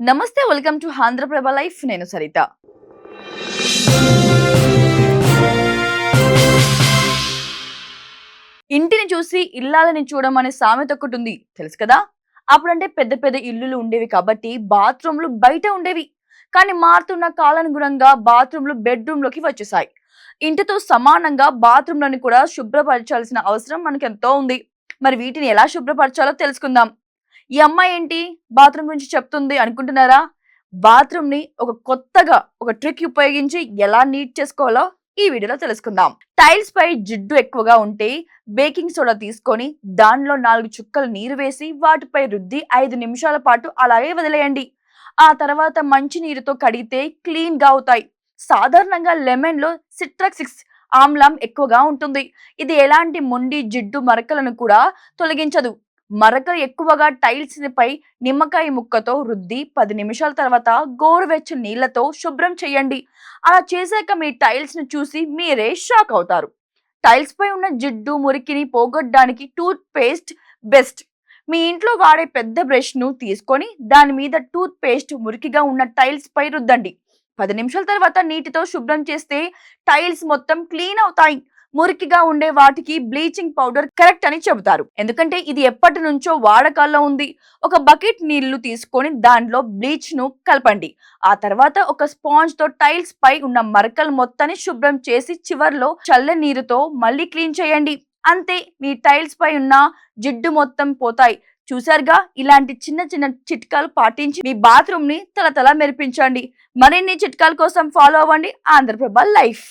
నమస్తే, welcome to Andhraprabha life. నేను సరిత. ఇంటిని చూసి ఇల్లాలని చూడడం అనే సామెత ఒకటి ఉంది, తెలుసు కదా. అప్పుడంటే పెద్ద పెద్ద ఇల్లులు ఉండేవి కాబట్టి బాత్రూమ్లు బయట ఉండేవి. కానీ మారుతున్న కాలానుగుణంగా బాత్రూమ్లు బెడ్రూమ్లోకి వచ్చేసాయి. ఇంటితో సమానంగా బాత్రూమ్లను కూడా శుభ్రపరచాల్సిన అవసరం మనకెంతో ఉంది. మరి వీటిని ఎలా శుభ్రపరచాలో తెలుసుకుందాం. ఈ అమ్మాయి ఏంటి బాత్రూమ్ గురించి చెప్తుంది అనుకుంటున్నారా? బాత్రూమ్ ని కొత్తగా ఒక ట్రిక్ ఉపయోగించి ఎలా నీట్ చేసుకోవాలో ఈ వీడియోలో తెలుసుకుందాం. టైల్స్ పై జిడ్డు ఎక్కువగా ఉంటే బేకింగ్ సోడా తీసుకొని దానిలో 4 చుక్కలు నీరు వేసి వాటిపై రుద్ది 5 నిమిషాల పాటు అలాగే వదిలేయండి. ఆ తర్వాత మంచి నీరుతో కడిగితే క్లీన్ గా అవుతాయి. సాధారణంగా లెమన్ లో సిట్రక్సిక్స్ ఆమ్లం ఎక్కువగా ఉంటుంది. ఇది ఎలాంటి మొండి జిడ్డు మరకలను కూడా తొలగించదు. మరకలు ఎక్కువగా టైల్స్ పై నిమ్మకాయ ముక్కతో రుద్ది 10 నిమిషాల తర్వాత గోరువెచ్చని నీళ్లతో శుభ్రం చేయండి. అలా చేశాక మీ టైల్స్ ని చూసి మీరే షాక్ అవుతారు. టైల్స్ పై ఉన్న జిడ్డు మురికిని పోగొట్టడానికి టూత్ పేస్ట్ బెస్ట్. మీ ఇంట్లో వాడే పెద్ద బ్రష్ ను తీసుకొని దాని మీద టూత్ పేస్ట్ మురికిగా ఉన్న టైల్స్ పై రుద్దండి. 10 నిమిషాల తర్వాత నీటితో శుభ్రం చేస్తే టైల్స్ మొత్తం క్లీన్ అవుతాయి. మురికిగా ఉండే వాటికి బ్లీచింగ్ పౌడర్ కరెక్ట్ అని చెబుతారు, ఎందుకంటే ఇది ఎప్పటి నుంచో వాడకాల్లో ఉంది. ఒక బకెట్ నీళ్లు తీసుకొని దాంట్లో బ్లీచ్ ను కలపండి. ఆ తర్వాత ఒక స్పాంజ్ తో టైల్స్ పై ఉన్న మరకలు మొత్తాన్ని శుభ్రం చేసి చివర్లో చల్ల నీరుతో మళ్ళీ క్లీన్ చేయండి. అంతే, మీ టైల్స్ పై ఉన్న జిడ్డు మొత్తం పోతాయి. చూసారుగా, ఇలాంటి చిన్న చిన్న చిట్కాలు పాటించి మీ బాత్రూమ్ ని తలతల మెరిపించండి. మరిన్ని చిట్కాల కోసం ఫాలో అవ్వండి ఆంధ్రప్రభ లైఫ్.